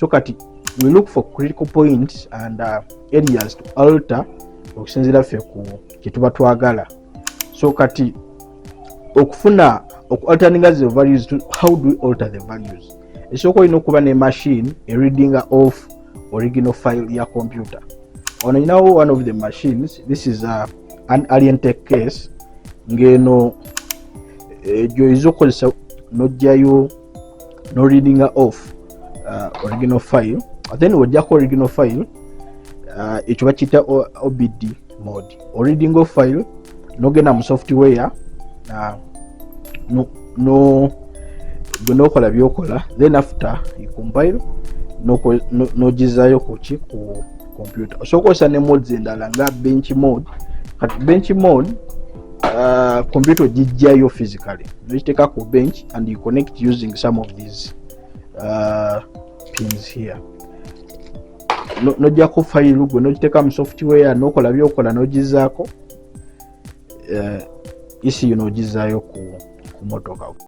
So kati we look for critical points and areas to alter okusinzira ffe ku kituba twagala. So kati okufuna alterninga the values to how do we alter the values. Esoko olina okuba ne machine a reading of original file ya computer. Ono inawo one of the machines, this is an alien tech case, ngeno joizo kolesa nojjayo no reading off original file. Then wojjako original file ekyo bakiyita OBD mode. Reading of file nogenda mu software nokola byokola, then after you compile nogizayo ku computer. Osokozesa ne modes endala nga bench mode. Kati bench mode computer gijjayo physically nogiteeka ku bench and you connect using some of these pins here. Nojjako file gwe nogiteeka mu software nokola byokola nogizaako ECU nogizayo ku motoka.